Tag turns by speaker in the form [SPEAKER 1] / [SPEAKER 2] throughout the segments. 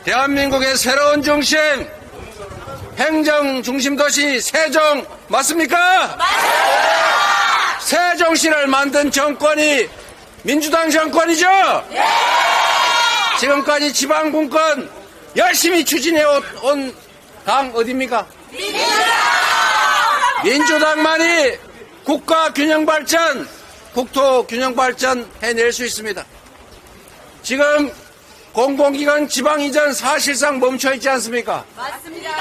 [SPEAKER 1] 대한민국의 새로운 중심, 행정 중심 도시 세종 맞습니까? 맞습니다. 세종시를 만든 정권이 민주당 정권이죠? 네. 지금까지 지방분권 열심히 추진해 온 당 어디입니까? 민주당만이 국가 균형 발전, 국토 균형 발전 해낼 수 있습니다. 지금 공공기관 지방 이전 사실상 멈춰 있지 않습니까?
[SPEAKER 2] 맞습니다.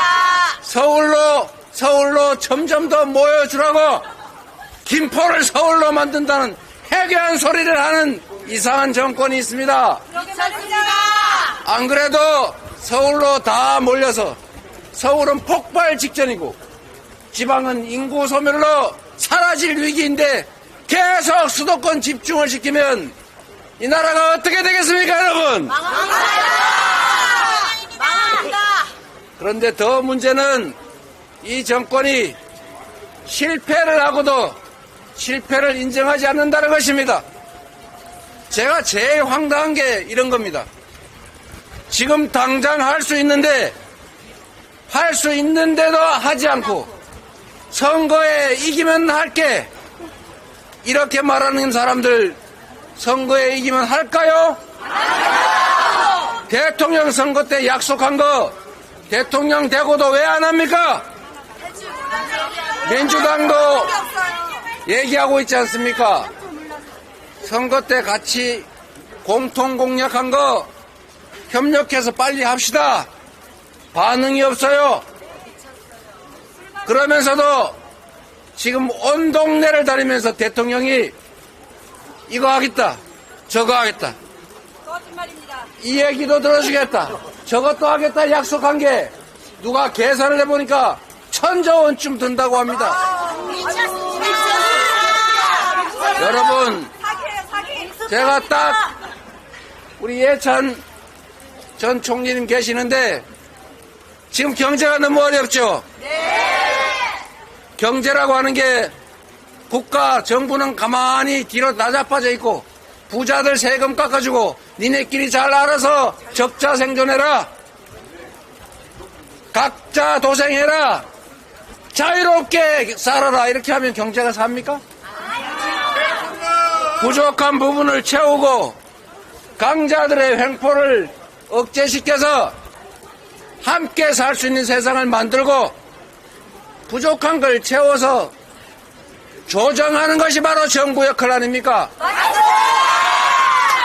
[SPEAKER 1] 서울로 점점 더 모여주라고 김포를 서울로 만든다는 해괴한 소리를 하는 이상한 정권이 있습니다. 안 그래도 서울로 다 몰려서 서울은 폭발 직전이고 지방은 인구 소멸로 사라질 위기인데 계속 수도권 집중을 시키면 이 나라가 어떻게 되겠습니까, 여러분?
[SPEAKER 2] 망합니다.
[SPEAKER 1] 그런데 더 문제는 이 정권이 실패를 하고도 실패를 인정하지 않는다는 것입니다. 제가 제일 황당한 게 이런 겁니다. 지금 당장 할 수 있는데도 하지 않고 선거에 이기면 할게 이렇게 말하는 사람들 선거에 이기면 할까요? 대통령 선거 때 약속한 거 대통령 되고도 왜 안 합니까? 민주당도 얘기하고 있지 않습니까? 선거 때 같이 공통 공약한 거 협력해서 빨리 합시다. 반응이 없어요. 그러면서도 지금 온 동네를 다니면서 대통령이 이거 하겠다, 저거 하겠다,
[SPEAKER 2] 거짓말입니다.
[SPEAKER 1] 이 얘기도 들어주겠다, 저것도 하겠다 약속한 게 누가 계산을 해보니까 1,000조 원쯤 든다고 합니다. 여러분, 제가 딱 우리 예찬 전 총리님 계시는데 지금 경제가 너무 어렵죠? 경제라고 하는 게 국가, 정부는 가만히 뒤로 나자빠져 있고 부자들 세금 깎아주고 니네끼리 잘 알아서 적자 생존해라, 각자 도생해라, 자유롭게 살아라 이렇게 하면 경제가 삽니까? 부족한 부분을 채우고 강자들의 횡포를 억제시켜서 함께 살 수 있는 세상을 만들고 부족한 걸 채워서 조정하는 것이 바로 정부 역할 아닙니까?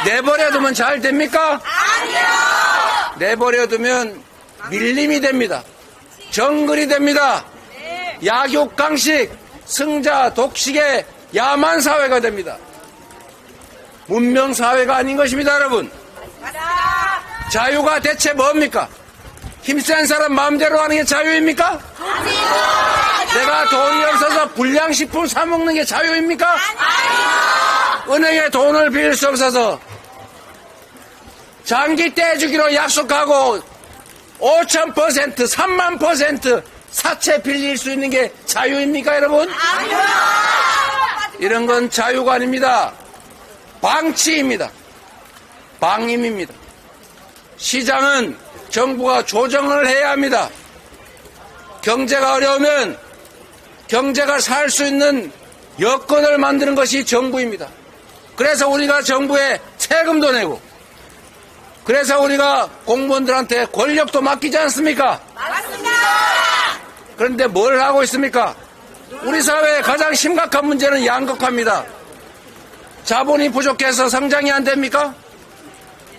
[SPEAKER 1] 내버려두면 잘 됩니까?
[SPEAKER 2] 아니요.
[SPEAKER 1] 내버려두면 밀림이 됩니다. 정글이 됩니다. 약육강식, 승자 독식의 야만 사회가 됩니다. 문명 사회가 아닌 것입니다, 여러분. 자유가 대체 뭡니까? 힘센 사람 마음대로 하는 게 자유입니까? 내가 돈이 없어서 불량식품 사 먹는 게 자유입니까? 은행에 돈을 빌릴 수 없어서 장기 떼주기로 약속하고 5,000%, 30,000% 사채 빌릴 수 있는 게 자유입니까, 여러분? 이런 건 자유가 아닙니다. 방치입니다. 방임입니다. 시장은 정부가 조정을 해야 합니다. 경제가 어려우면 경제가 살 수 있는 여건을 만드는 것이 정부입니다. 그래서 우리가 정부에 세금도 내고 그래서 우리가 공무원들한테 권력도 맡기지 않습니까?
[SPEAKER 2] 맞습니다.
[SPEAKER 1] 그런데 뭘 하고 있습니까? 우리 사회의 가장 심각한 문제는 양극화입니다. 자본이 부족해서 성장이 안 됩니까?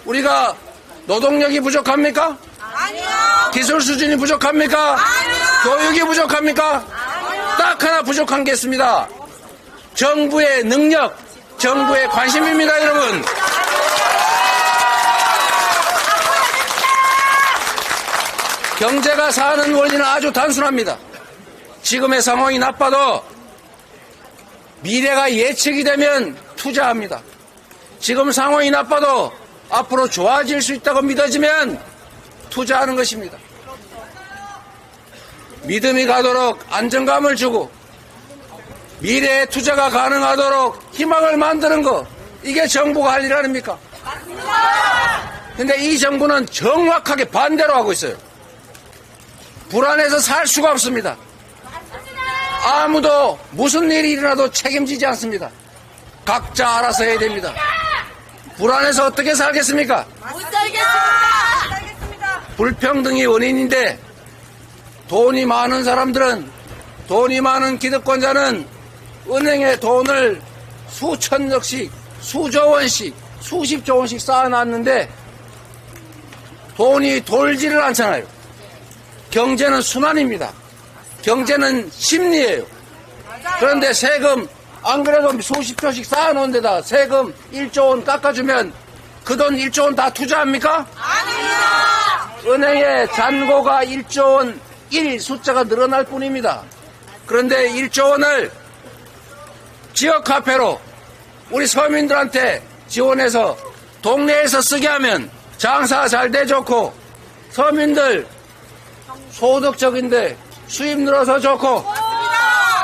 [SPEAKER 1] 우리가 노동력이 부족합니까?
[SPEAKER 2] 아니요.
[SPEAKER 1] 기술 수준이 부족합니까?
[SPEAKER 2] 아니요.
[SPEAKER 1] 교육이 부족합니까?
[SPEAKER 2] 아니요.
[SPEAKER 1] 딱 하나 부족한 게 있습니다. 정부의 능력, 정부의 관심입니다, 여러분. 경제가 사는 원리는 아주 단순합니다. 지금의 상황이 나빠도 미래가 예측이 되면 투자합니다. 지금 상황이 나빠도 앞으로 좋아질 수 있다고 믿어지면 투자하는 것입니다. 믿음이 가도록 안정감을 주고 미래에 투자가 가능하도록 희망을 만드는 것, 이게 정부가 할 일 아닙니까? 근데 이 정부는 정확하게 반대로 하고 있어요. 불안해서 살 수가 없습니다. 아무도 무슨 일이 일어나도 책임지지 않습니다. 각자 알아서 해야 됩니다. 불안해서 어떻게 살겠습니까?
[SPEAKER 2] 못 살겠습니다.
[SPEAKER 1] 불평등이 원인인데 돈이 많은 사람들은, 돈이 많은 기득권자는 은행에 돈을 수천억씩, 수조 원씩, 수십조 원씩 쌓아놨는데 돈이 돌지를 않잖아요. 경제는 순환입니다. 경제는 심리예요. 그런데 세금 안 그래도 수십조씩 쌓아놓은 데다 세금 1조 원 깎아주면 그 돈 1조 원 다 투자합니까?
[SPEAKER 2] 아닙니다.
[SPEAKER 1] 은행에 잔고가 1조 원 1 숫자가 늘어날 뿐입니다. 그런데 1조 원을 지역화폐로 우리 서민들한테 지원해서 동네에서 쓰게 하면 장사 잘 돼 좋고, 서민들 소득적인데 수입 늘어서 좋고,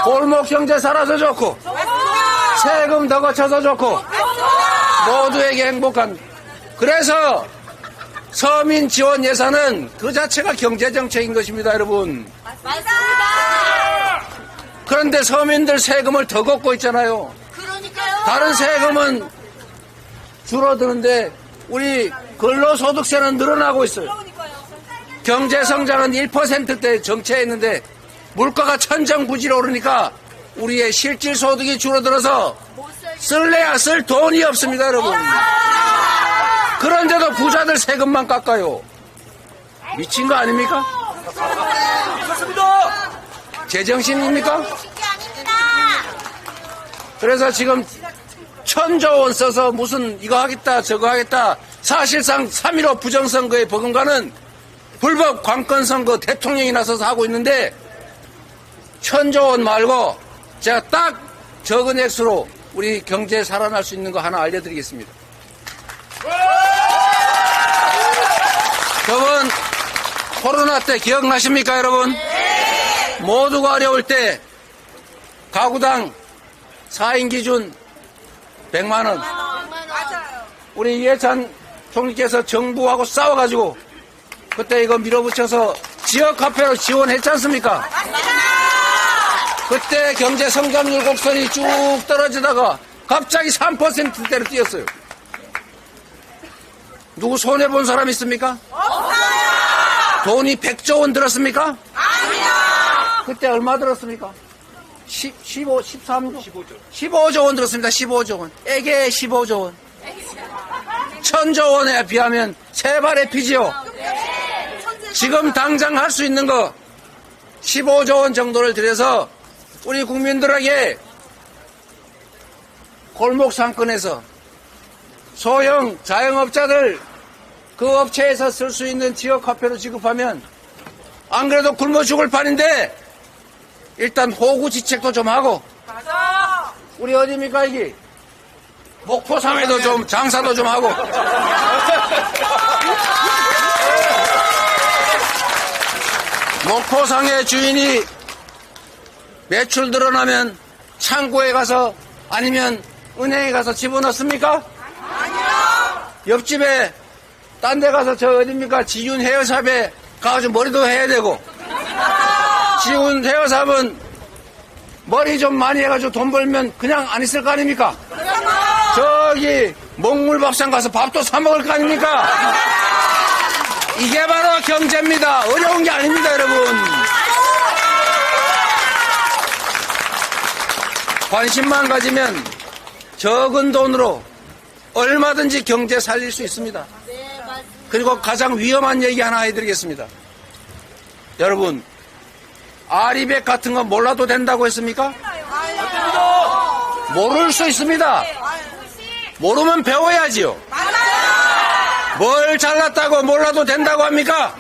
[SPEAKER 1] 골목 경제 살아서 좋고, 세금 더 거쳐서 좋고, 모두에게 행복한. 그래서 서민 지원 예산은 그 자체가 경제정책인 것입니다, 여러분.
[SPEAKER 2] 맞습니다.
[SPEAKER 1] 그런데 서민들 세금을 더 걷고 있잖아요.
[SPEAKER 2] 그러니까요.
[SPEAKER 1] 다른 세금은 줄어드는데 우리 근로소득세는 늘어나고 있어요.
[SPEAKER 2] 그러니까요.
[SPEAKER 1] 경제성장은 1%대 정체했는데 물가가 천정부지로 오르니까 우리의 실질소득이 줄어들어서 쓸래야 쓸 돈이 없습니다, 여러분. 그런데도 부자들 세금만 깎아요. 미친 거 아닙니까? 제정신입니까? 그래서 지금 1,000조 원 써서 무슨 이거 하겠다 저거 하겠다, 사실상 3.15 부정선거의 버금가는 불법 관건선거 대통령이 나서서 하고 있는데 1,000조 원 말고 제가 딱 적은 액수로 우리 경제 살아날 수 있는 거 하나 알려드리겠습니다. 저번 코로나 때 기억나십니까, 여러분? 모두가 어려울 때 가구당 4인 기준 100만 원. 우리 이해찬 총리께서 정부하고 싸워가지고 그때 이거 밀어붙여서 지역화폐로 지원했지 않습니까? 그때 경제 성장률 곡선이 쭉 떨어지다가 갑자기 3%대로 뛰었어요. 누구 손해본 사람 있습니까? 돈이 100조 원 들었습니까? 그때 얼마 들었습니까? 15조 원 들었습니다. 15조 원. 에게 15조 원. 1,000조 원에 비하면 세 발의 피지요. 지금 당장 할 수 있는 거 15조 원 정도를 들여서 우리 국민들에게 골목 상권에서 소형 자영업자들 그 업체에서 쓸 수 있는 지역화폐로 지급하면 안 그래도 굶어 죽을 판인데 일단 호구지책도 좀 하고, 우리 어디입니까 이게? 목포상에도 좀 장사도 좀 하고 목포상의 주인이 매출 늘어나면 창고에 가서 아니면 은행에 가서 집어넣습니까? 아니요. 옆집에 딴 데 가서 저 어딥니까 지윤 헤어샵에 가가지고 머리도 해야 되고, 지윤 헤어샵은 머리 좀 많이 해가지고 돈 벌면 그냥 안 있을 거 아닙니까? 저기 먹물밥상 가서 밥도 사 먹을 거 아닙니까? 이게 바로 경제입니다. 어려운 게 아닙니다, 여러분. 관심만 가지면 적은 돈으로 얼마든지 경제 살릴 수 있습니다. 그리고 가장 위험한 얘기 하나 해드리겠습니다. 여러분, 아리백 같은 거 몰라도 된다고 했습니까? 모를 수 있습니다. 모르면 배워야지요. 뭘 잘났다고 몰라도 된다고 합니까?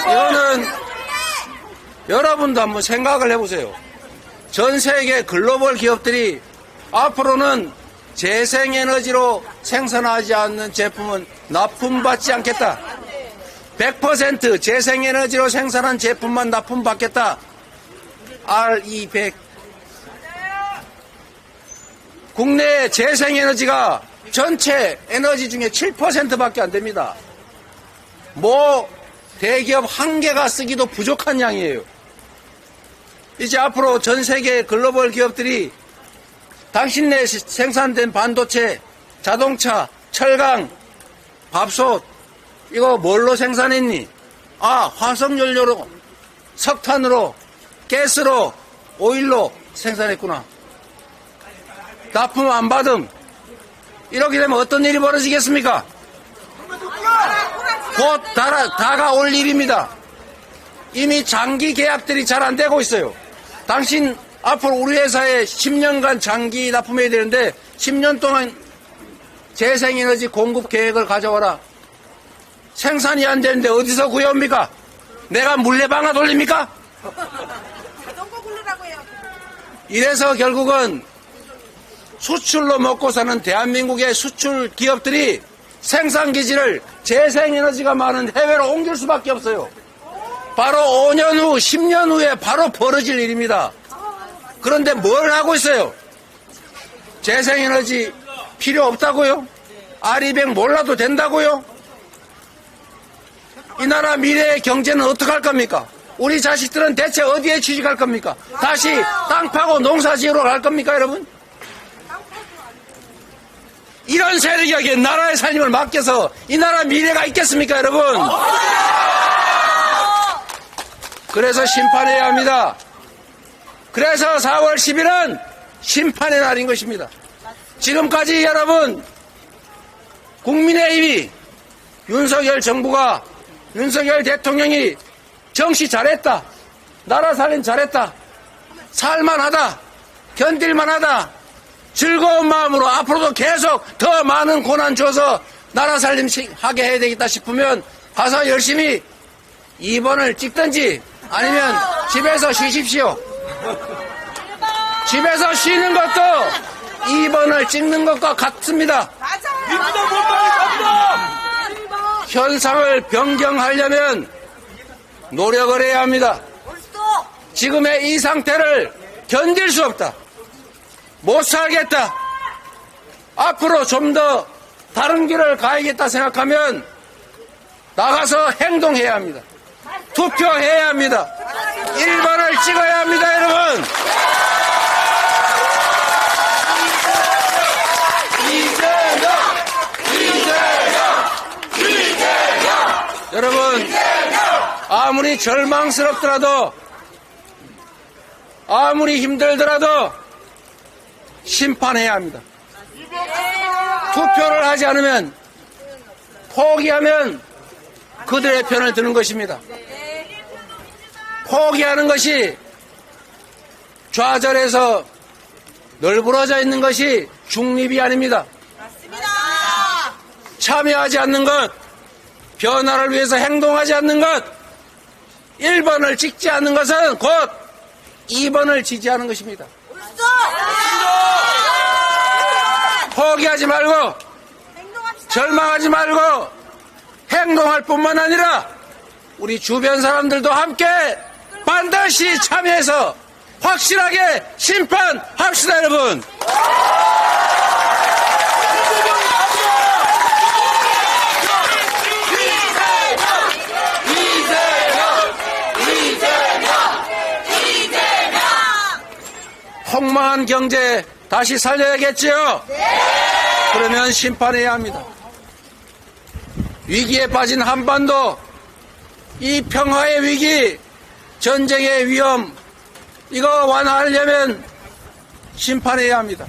[SPEAKER 1] 이거는 여러분도 한번 생각을 해보세요. 전 세계 글로벌 기업들이 앞으로는 재생에너지로 생산하지 않는 제품은 납품받지 않겠다. 100% 재생에너지로 생산한 제품만 납품받겠다. RE100. 국내 재생에너지가 전체 에너지 중에 7%밖에 안 됩니다. 뭐 대기업 한 개가 쓰기도 부족한 양이에요. 이제 앞으로 전 세계 글로벌 기업들이 당신네 생산된 반도체, 자동차, 철강, 밥솥 이거 뭘로 생산했니? 아, 화석연료로, 석탄으로, 가스로, 오일로 생산했구나. 납품 안 받음. 이렇게 되면 어떤 일이 벌어지겠습니까? 곧 다가올 일입니다. 이미 장기 계약들이 잘 안 되고 있어요. 당신 앞으로 우리 회사에 10년간 장기 납품해야 되는데 10년 동안 재생에너지 공급 계획을 가져와라. 생산이 안 되는데 어디서 구해옵니까? 내가 물레방아 돌립니까?
[SPEAKER 2] 자전거 굴르라고 해요.
[SPEAKER 1] 이래서 결국은 수출로 먹고 사는 대한민국의 수출 기업들이 생산기지를 재생에너지가 많은 해외로 옮길 수밖에 없어요. 바로 5년 후, 10년 후에 바로 벌어질 일입니다. 그런데 뭘 하고 있어요? 재생에너지 필요 없다고요? 아리백 몰라도 된다고요? 이 나라 미래의 경제는 어떻게 할 겁니까? 우리 자식들은 대체 어디에 취직할 겁니까? 다시 땅 파고 농사 지으러 갈 겁니까, 여러분? 이런 세력에게 나라의 살림을 맡겨서 이 나라 미래가 있겠습니까, 여러분? 그래서 심판해야 합니다. 그래서 4월 10일은 심판의 날인 것입니다. 지금까지 여러분, 국민의힘이 윤석열 정부가, 윤석열 대통령이 정치 잘했다, 나라 살림 잘했다, 살만하다, 견딜만하다, 즐거운 마음으로 앞으로도 계속 더 많은 고난 줘서 나라 살림 하게 해야 되겠다 싶으면 가서 열심히 2번을 찍든지 아니면 집에서 쉬십시오. 집에서 쉬는 것도 2번을 찍는 것과 같습니다. 현상을 변경하려면 노력을 해야 합니다. 지금의 이 상태를 견딜 수 없다. 못 살겠다. 앞으로 좀 더 다른 길을 가야겠다 생각하면 나가서 행동해야 합니다. 투표해야 합니다. 1번을 찍어야 합니다, 여러분. 여러분, 아무리 절망스럽더라도, 아무리 힘들더라도 심판해야 합니다. 투표를 하지 않으면, 포기하면 그들의 편을 드는 것입니다. 포기하는 것이 좌절해서 널브러져 있는 것이 중립이 아닙니다. 참여하지 않는 것, 변화를 위해서 행동하지 않는 것, 1번을 찍지 않는 것은 곧 2번을 지지하는 것입니다. 포기하지 말고 절망하지 말고 행동할 뿐만 아니라 우리 주변 사람들도 함께 반드시 참여해서 확실하게 심판합시다, 여러분. 폭망한 경제 다시 살려야겠지요? 그러면 심판해야 합니다. 위기에 빠진 한반도, 이 평화의 위기, 전쟁의 위험, 이거 완화하려면 심판해야 합니다.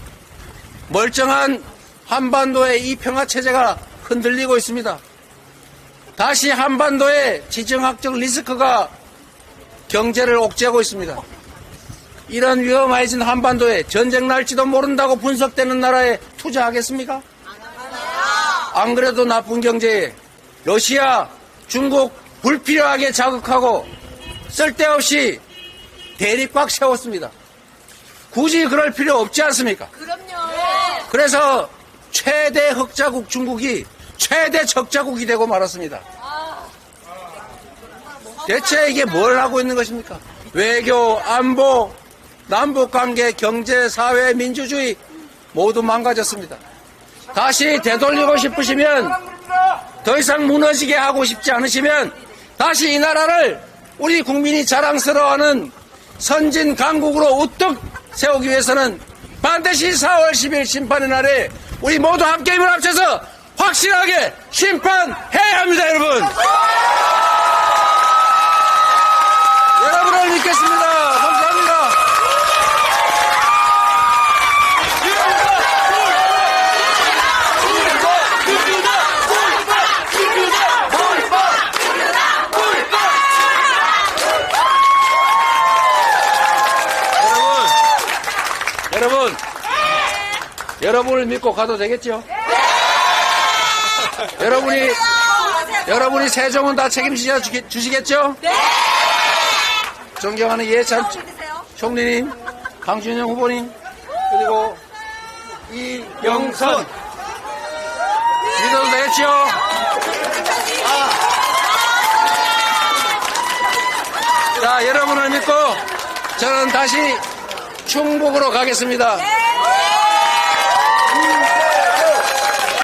[SPEAKER 1] 멀쩡한 한반도의 이 평화체제가 흔들리고 있습니다. 다시 한반도의 지정학적 리스크가 경제를 옥죄하고 있습니다. 이런 위험해진 한반도에 전쟁 날지도 모른다고 분석되는 나라에 투자하겠습니까? 안 그래도 나쁜 경제에 러시아, 중국 불필요하게 자극하고 쓸데없이 대립꽉 세웠습니다. 굳이 그럴 필요 없지 않습니까?
[SPEAKER 2] 그럼요.
[SPEAKER 1] 그래서 최대 흑자국 중국이 최대 적자국이 되고 말았습니다. 대체 이게 뭘 하고 있는 것입니까? 외교, 안보, 남북관계, 경제, 사회, 민주주의 모두 망가졌습니다. 다시 되돌리고 싶으시면, 더 이상 무너지게 하고 싶지 않으시면 다시 이 나라를 우리 국민이 자랑스러워하는 선진 강국으로 우뚝 세우기 위해서는 반드시 4월 10일 심판의 날에 우리 모두 함께 힘을 합쳐서 확실하게 심판해야 합니다, 여러분. 여러분을 믿겠습니다. 감사합니다. 여러분을 믿고 가도 되겠죠? 여러분이 세종은 다 책임지셔 주시겠죠? 존경하는 이해찬 총리님, 강준영 후보님, 그리고 이영선 믿어도 되겠죠? 자, 여러분을 믿고 저는 다시 충북으로 가겠습니다.